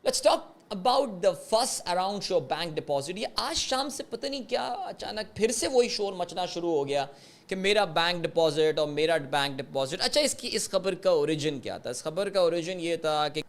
Let's talk about the fuss around your bank deposit. یہ آج شام سے پتہ نہیں کیا اچانک پھر سے وہی شور مچنا شروع ہو گیا کہ میرا بینک ڈپازٹ اور میرا بینک ڈپازٹ. اچھا اس خبر کا اوریجن کیا تھا؟ اس خبر کا اوریجن یہ تھا کہ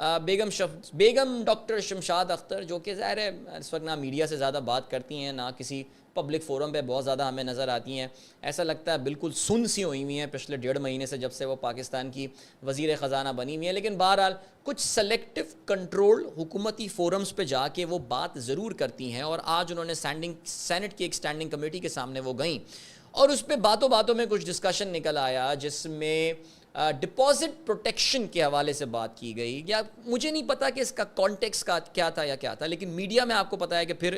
بیگم ڈاکٹر شمشاد اختر، جو کہ ظاہر ہے اس وقت نہ میڈیا سے زیادہ بات کرتی ہیں، نہ کسی پبلک فورم پہ بہت زیادہ ہمیں نظر آتی ہیں، ایسا لگتا ہے بالکل سن سی ہوئی ہوئی ہیں پچھلے 1.5 مہینے سے جب سے وہ پاکستان کی وزیر خزانہ بنی ہوئی ہیں. لیکن بہرحال کچھ سلیکٹو کنٹرول حکومتی فورمز پہ جا کے وہ بات ضرور کرتی ہیں، اور آج انہوں نے سینٹ کی ایک اسٹینڈنگ کمیٹی کے سامنے وہ گئیں اور اس پہ باتوں میں کچھ ڈسکشن نکل آیا جس میں ڈپازٹ پروٹیکشن کے حوالے سے بات کی گئی. یا مجھے نہیں پتا کہ اس کا کانٹیکس کا کیا تھا، لیکن میڈیا میں آپ کو پتا ہے کہ پھر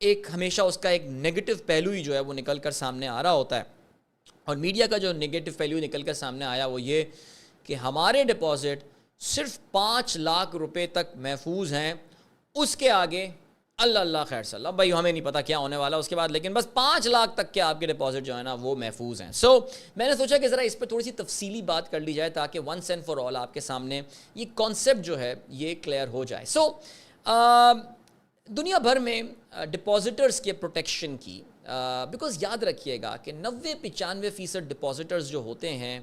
ایک ہمیشہ اس کا ایک نیگیٹو پہلو ہی جو ہے وہ نکل کر سامنے آ رہا ہوتا ہے. اور میڈیا کا جو نیگیٹو پہلو نکل کر سامنے آیا وہ یہ کہ ہمارے ڈپازٹ صرف 5 لاکھ روپے تک محفوظ ہیں، اس کے آگے اللہ خیر صلی اللہ بھائی ہمیں نہیں پتا کیا ہونے والا اس کے بعد، لیکن بس 5 لاکھ تک کے آپ کے ڈپازٹ جو ہے نا وہ محفوظ ہیں. میں نے سوچا کہ ذرا اس پہ تھوڑی سی تفصیلی بات کر لی جائے تاکہ ونس اینڈ فار آل آپ کے سامنے یہ کانسیپٹ جو ہے یہ کلیئر ہو جائے. دنیا بھر میں ڈپازٹرز کے پروٹیکشن کی بیکاز یاد رکھیے گا کہ 90-95% ڈپازٹرز جو ہوتے ہیں،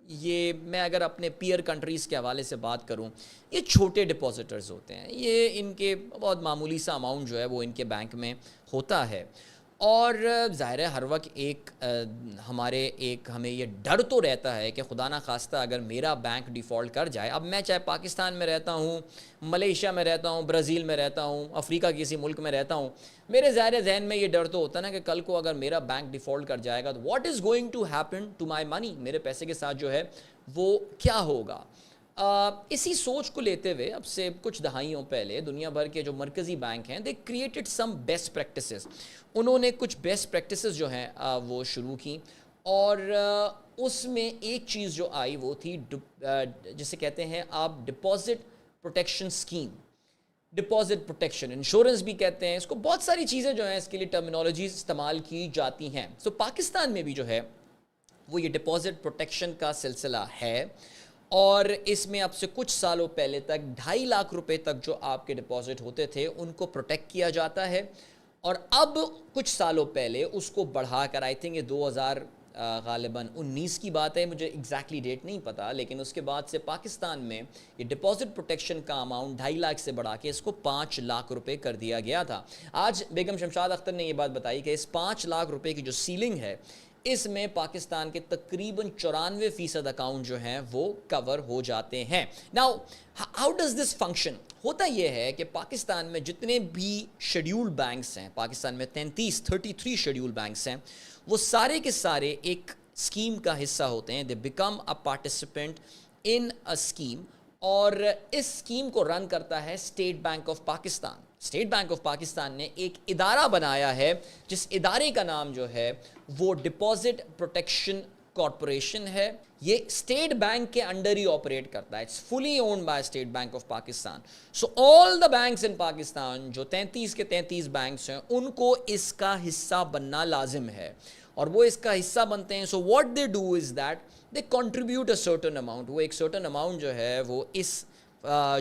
یہ میں اگر اپنے پیئر کنٹریز کے حوالے سے بات کروں، یہ چھوٹے ڈپازٹرز ہوتے ہیں. یہ ان کے بہت معمولی سا اماؤنٹ جو ہے وہ ان کے بینک میں ہوتا ہے. اور ظاہر ہے ہر وقت ہمیں یہ ڈر تو رہتا ہے کہ خدا نہ خواستہ اگر میرا بینک ڈیفالٹ کر جائے، اب میں چاہے پاکستان میں رہتا ہوں، ملیشیا میں رہتا ہوں، برازیل میں رہتا ہوں، افریقہ کسی ملک میں رہتا ہوں، میرے ظاہر ذہن میں یہ ڈر تو ہوتا ہے نا کہ کل کو اگر میرا بینک ڈیفالٹ کر جائے گا تو what is going to happen to my money, میرے پیسے کے ساتھ جو ہے وہ کیا ہوگا. اسی سوچ کو لیتے ہوئے اب سے کچھ دہائیوں پہلے دنیا بھر کے جو مرکزی بینک ہیں they created some best practices. انہوں نے کچھ بیسٹ پریکٹسز جو ہیں وہ شروع کی، اور اس میں ایک چیز جو آئی وہ تھی جسے کہتے ہیں آپ deposit protection scheme. Deposit protection insurance بھی کہتے ہیں اس کو، بہت ساری چیزیں جو ہیں اس کے لیے ٹرمینالوجیز استعمال کی جاتی ہیں. پاکستان میں بھی جو ہے وہ یہ ڈپازٹ پروٹیکشن کا سلسلہ ہے، اور اس میں اب سے کچھ سالوں پہلے تک 2.5 لاکھ روپے تک جو آپ کے ڈپازٹ ہوتے تھے ان کو پروٹیکٹ کیا جاتا ہے. اور اب کچھ سالوں پہلے اس کو بڑھا کر آئی تھنک یہ 2019 کی بات ہے، مجھے ایگزیکٹلی ڈیٹ نہیں پتا، لیکن اس کے بعد سے پاکستان میں یہ ڈپازٹ پروٹیکشن کا اماؤنٹ 2.5 لاکھ سے بڑھا کے اس کو 5 لاکھ روپے کر دیا گیا تھا. آج بیگم شمشاد اختر نے یہ بات بتائی کہ اس 5 لاکھ روپے کی جو سیلنگ ہے اس میں پاکستان کے تقریباً 94% اکاؤنٹ جو ہیں وہ کور ہو جاتے ہیں. Now how does this function? ہوتا یہ ہے کہ پاکستان میں جتنے بھی شیڈیولڈ بینکس ہیں، پاکستان میں 33 شیڈیولڈ بینکس ہیں، وہ سارے کے سارے ایک اسکیم کا حصہ ہوتے ہیں. They become a participant in a scheme, اور اس اسکیم کو رن کرتا ہے state bank of Pakistan. State bank of Pakistan نے ایک ادارہ بنایا ہے جس ادارے کا نام جو ہے وہ ڈپازٹ پروٹیکشن کارپوریشن ہے. یہ اسٹیٹ بینک کے انڈر ہی آپریٹ کرتا ہے. It's fully owned by state bank of Pakistan. So all the banks in Pakistan جو 33 کے 33 بینکس ہیں ان کو اس کا حصہ بننا لازم ہے، اور وہ اس کا حصہ بنتے ہیں. So what they do is that they contribute a certain amount. وہ ایک سرٹن اماؤنٹ جو ہے وہ اس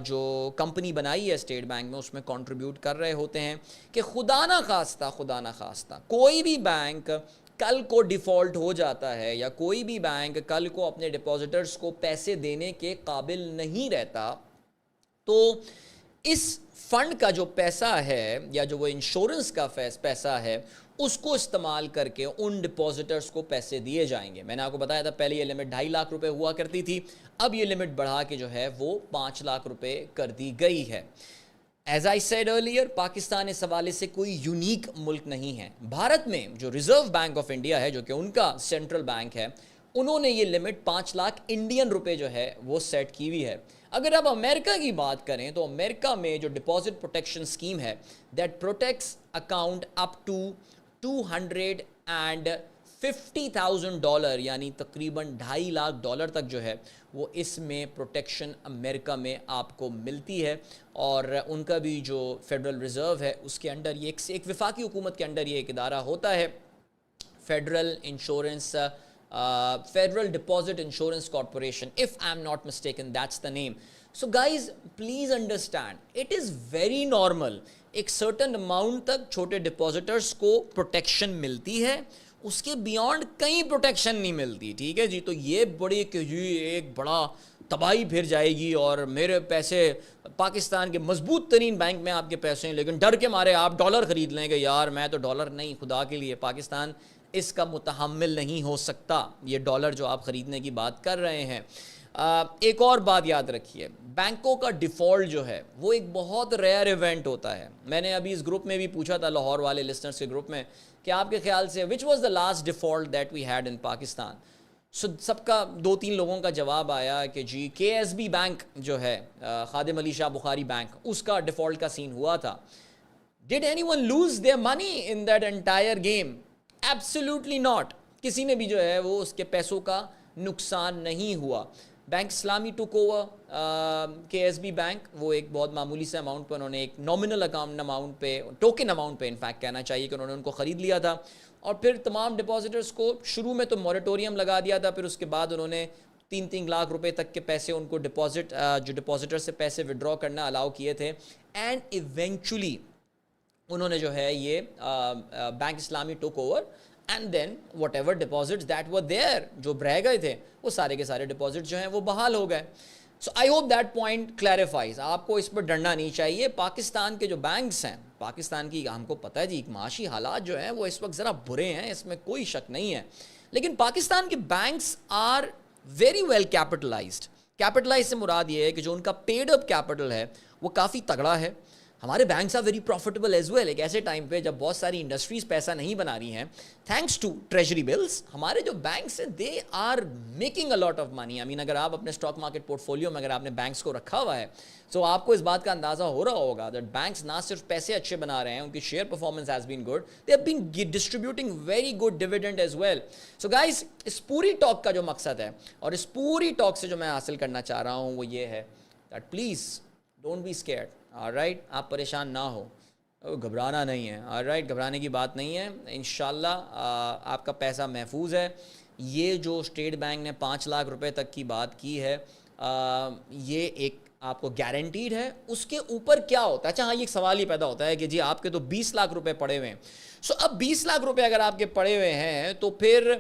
جو کمپنی بنائی ہے اسٹیٹ بینک میں اس میں کنٹریبیوٹ کر رہے ہوتے ہیں کہ خدا نہ خواستہ کوئی بھی بینک کل کو ڈیفالٹ ہو جاتا ہے، یا کوئی بھی بینک کل کو اپنے ڈپازٹرز کو پیسے دینے کے قابل نہیں رہتا، تو اس فنڈ کا جو پیسہ ہے یا جو وہ انشورنس کا پیسہ ہے اس کو استعمال کر کے ان ڈپازٹرز کو پیسے دیے جائیں گے. میں نے آپ کو بتایا تھا پہلے یہ لمٹ 2.5 لاکھ روپے ہوا کرتی تھی، اب یہ لمٹ بڑھا کے جو ہے وہ 5 لاکھ روپے کر دی گئی ہے. As I said earlier, Pakistan اس حوالے سے کوئی یونیک ملک نہیں ہے. بھارت میں جو ریزرو بینک آف انڈیا ہے جو کہ ان کا سینٹرل بینک ہے، انہوں نے یہ لمٹ 5 لاکھ انڈین روپے جو ہے وہ سیٹ کی ہوئی ہے. اگر آپ امریکہ کی بات کریں تو امریکہ میں جو ڈپازٹ پروٹیکشن اسکیم ہے that protects account up to $250,000 یعنی تقریباً $2.5 لاکھ تک جو ہے وہ اس میں پروٹیکشن امریکہ میں آپ کو ملتی ہے. اور ان کا بھی جو فیڈرل ریزرو ہے اس کے انڈر یہ ایک وفاقی حکومت کے انڈر یہ ایک ادارہ ہوتا ہے، federal deposit insurance corporation, if I'm not mistaken that's the name. So guys please understand it is very normal, ایک سرٹن اماؤنٹ تک چھوٹے ڈپازٹرس کو پروٹیکشن ملتی ہے, اس کے بیانڈ کہیں پروٹیکشن نہیں ملتی, ٹھیک ہے جی. تو یہ بڑی کہ جی ایک بڑا تباہی پھر جائے گی اور میرے پیسے پاکستان کے مضبوط ترین بینک میں آپ کے پیسے ہیں, لیکن ڈر کے مارے آپ ڈالر خرید لیں گے, یار میں تو ڈالر نہیں, خدا کے لیے پاکستان اس کا متحمل نہیں ہو سکتا یہ ڈالر جو آپ خریدنے کی بات کر رہے ہیں. ایک اور بات یاد رکھیے, بینکوں کا ڈیفالٹ جو ہے وہ ایک بہت ریئر ایونٹ ہوتا ہے. میں نے ابھی اس گروپ میں بھی پوچھا تھا, لاہور والے لسنرز کے گروپ میں, کہ آپ کے خیال سے which was the last default that we had in Pakistan. سب کا 2-3 لوگوں کا جواب آیا کہ جی کے ایس بی بینک جو ہے, خادم علی شاہ بخاری بینک, اس کا ڈیفالٹ کا سین ہوا تھا. Did any one lose their money in that entire game? Absolutely not. کسی نے بھی جو ہے وہ اس کے پیسوں کا نقصان نہیں ہوا. بینک اسلامی ٹوک اوور کے ایس بی بینک, وہ ایک بہت معمولی سے اماؤنٹ پہ انہوں نے, ایک نامنل اماؤنٹ پہ, ٹوکن اماؤنٹ پہ انفیکٹ کہنا چاہیے کہ انہوں نے ان کو خرید لیا تھا, اور پھر تمام ڈپازٹرز کو شروع میں تو موریٹوریم لگا دیا تھا, پھر اس کے بعد انہوں نے 3 لاکھ روپے تک کے پیسے ان کو جو ڈپازٹر سے پیسے وڈرا کرنا الاؤ کیے تھے, اینڈ ایونچولی انہوں نے جو ہے یہ بینک اسلامی took over, and then whatever deposits that were there, جو رہ گئے تھے وہ سارے کے سارے ڈپازٹ جو ہیں وہ بحال ہو گئے. So I hope that point clarifies. آپ کو اس پر ڈرنا نہیں چاہیے. پاکستان کے جو بینکس ہیں, پاکستان کی ہم کو پتہ ہے جی معاشی حالات جو ہیں وہ اس وقت ذرا برے ہیں, اس میں کوئی شک نہیں ہے, لیکن پاکستان کے banks are very well capitalized. Capitalize سے مراد یہ ہے کہ جو ان کا پیڈ اپ کیپٹل ہے وہ کافی تگڑا ہے. ہمارے banks are very profitable as well. ایک ایسے ٹائم پہ جب بہت ساری انڈسٹریز پیسہ نہیں بنا رہی ہیں, تھینکس ٹو ٹریجری بلز, ہمارے جو بینکس ہیں they are making a lot of money. اگر آپ اپنے اسٹاک مارکیٹ پورٹ فولیو میں اگر آپ نے بینکس کو رکھا ہوا ہے تو آپ کو اس بات کا اندازہ ہو رہا ہوگا دیٹ بینکس نہ صرف پیسے اچھے بنا رہے ہیں, ان کی share performance has been good, they have been distributing very good dividend as well. So guys, اس پوری ٹاک کا جو مقصد ہے اور اس پوری ٹاک سے جو میں حاصل کرنا چاہ رہا ہوں وہ یہ ہے that please don't be scared. Alright, آپ پریشان نہ ہو, گھبرانا نہیں ہے. آلرائٹ, گھبرانے کی بات نہیں ہے. انشاءاللہ آپ کا پیسہ محفوظ ہے. یہ جو اسٹیٹ بینک نے 5 لاکھ روپے تک کی بات کی ہے, یہ ایک آپ کو گارنٹیڈ ہے. اس کے اوپر کیا ہوتا ہے, اچھا ہاں, یہ ایک سوال ہی پیدا ہوتا ہے کہ جی آپ کے تو 20 لاکھ روپے پڑے ہوئے ہیں. سو اب 20 لاکھ روپے اگر آپ کے پڑے ہوئے ہیں تو پھر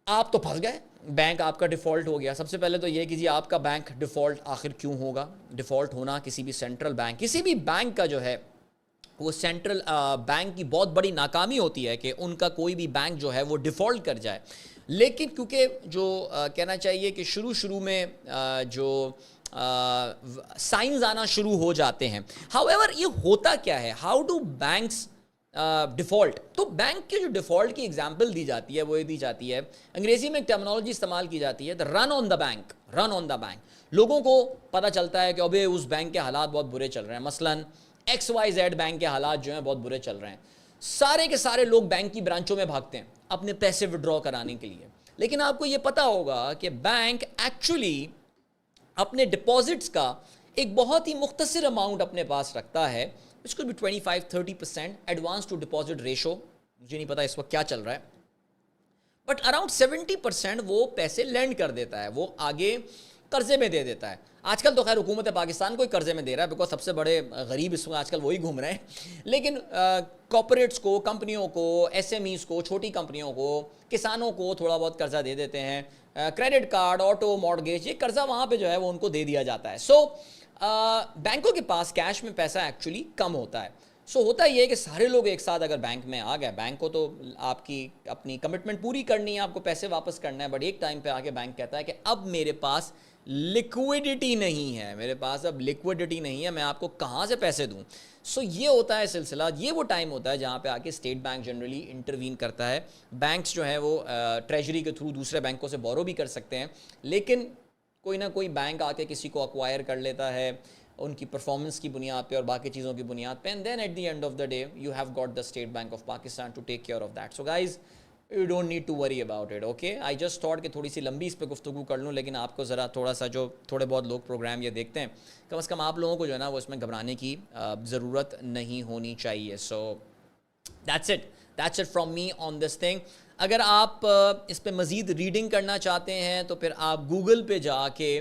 آپ تو پھنس گئے, بینک آپ کا ڈیفالٹ ہو گیا. سب سے پہلے تو یہ کہ جی آپ کا بینک ڈیفالٹ آخر کیوں ہوگا؟ ڈیفالٹ ہونا کسی بھی سینٹرل بینک, کسی بھی بینک کا جو ہے وہ سینٹرل بینک کی بہت بڑی ناکامی ہوتی ہے کہ ان کا کوئی بھی بینک جو ہے وہ ڈیفالٹ کر جائے. لیکن کیونکہ جو کہنا چاہیے کہ شروع میں جو سائنز آنا شروع ہو جاتے ہیں. ہاؤ ایور, یہ ہوتا کیا ہے, ہاؤ ڈو بینکس ڈیفالٹ؟ تو بینک کے جو ڈیفالٹ کی ایگزامپل دی جاتی ہے وہ یہ دی جاتی ہے, انگریزی میں ایک ٹرمنالوجی استعمال کی جاتی ہے, دا رن آن the bank. Run on the bank, لوگوں کو پتہ چلتا ہے کہ ابے اس بینک کے حالات بہت برے چل رہے ہیں. مثلاً XYZ بینک کے حالات جو ہیں بہت برے چل رہے ہیں, سارے کے سارے لوگ بینک کی برانچوں میں بھاگتے ہیں اپنے پیسے وڈرا کرانے کے لیے. لیکن آپ کو یہ پتہ ہوگا کہ بینک ایکچولی اپنے ڈپازٹس کا ایک بہت ہی مختصر اماؤنٹ اپنے پاس رکھتا ہے, which could be 25-30% advance to deposit ratio. مجھے نہیں پتا اس وقت کیا چل رہا ہے, بٹ اراؤنڈ 70% وہ پیسے لینڈ کر دیتا ہے, وہ آگے قرضے میں دے دیتا ہے. آج کل تو خیر حکومت پاکستان کو ہی قرضے میں دے رہا ہے, بیکاز سب سے بڑے غریب اس وقت آج کل وہی گھوم رہے ہیں. لیکن کارپوریٹس کو, کمپنیوں کو, SMEs کو, چھوٹی کمپنیوں کو, کسانوں کو تھوڑا بہت قرضہ دے دیتے ہیں. کریڈٹ کارڈ, آٹو, مارگیج, یہ قرضہ وہاں پہ جو ہے وہ ان کو دے دیا جاتا ہے. سو بینکوں کے پاس کیش میں پیسہ ایکچولی کم ہوتا ہے. سو ہوتا یہ ہے کہ سارے لوگ ایک ساتھ اگر بینک میں آ گئے, بینک کو تو آپ کی اپنی کمٹمنٹ پوری کرنی ہے, آپ کو پیسے واپس کرنا ہے, بٹ ایک ٹائم پہ آ کے بینک کہتا ہے کہ اب میرے پاس لیکوڈیٹی نہیں ہے, میرے پاس اب لیکوڈیٹی نہیں ہے, میں آپ کو کہاں سے پیسے دوں. سو یہ ہوتا ہے سلسلہ. یہ وہ ٹائم ہوتا ہے جہاں پہ آ کے اسٹیٹ بینک جنرلی انٹروین کرتا ہے. بینکس جو ہیں وہ ٹریجری کے تھرو دوسرے بینکوں سے بورو بھی کر سکتے ہیں, لیکن کوئی نہ کوئی بینک آ کے کسی کو ایکوائر کر لیتا ہے ان کی پرفارمنس کی بنیاد پہ اور باقی چیزوں کی بنیاد پہ, and then at the end of the day you have got the state bank of Pakistan to take care of that. So guys, you don't need to worry about it. Okay, I just thought کہ تھوڑی سی لمبی اس پہ گفتگو کر لوں, لیکن آپ کو ذرا تھوڑا سا جو تھوڑے بہت لوگ پروگرام یہ دیکھتے ہیں, کم از کم آپ لوگوں کو جو ہے نا وہ اس میں گھبرانے کی ضرورت نہیں ہونی چاہیے. So that's it from me on this thing. اگر آپ اس پہ مزید ریڈنگ کرنا چاہتے ہیں تو پھر آپ گوگل پہ جا کے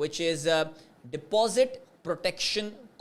which is Deposit Protection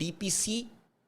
DPC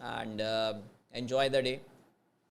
and enjoy the day.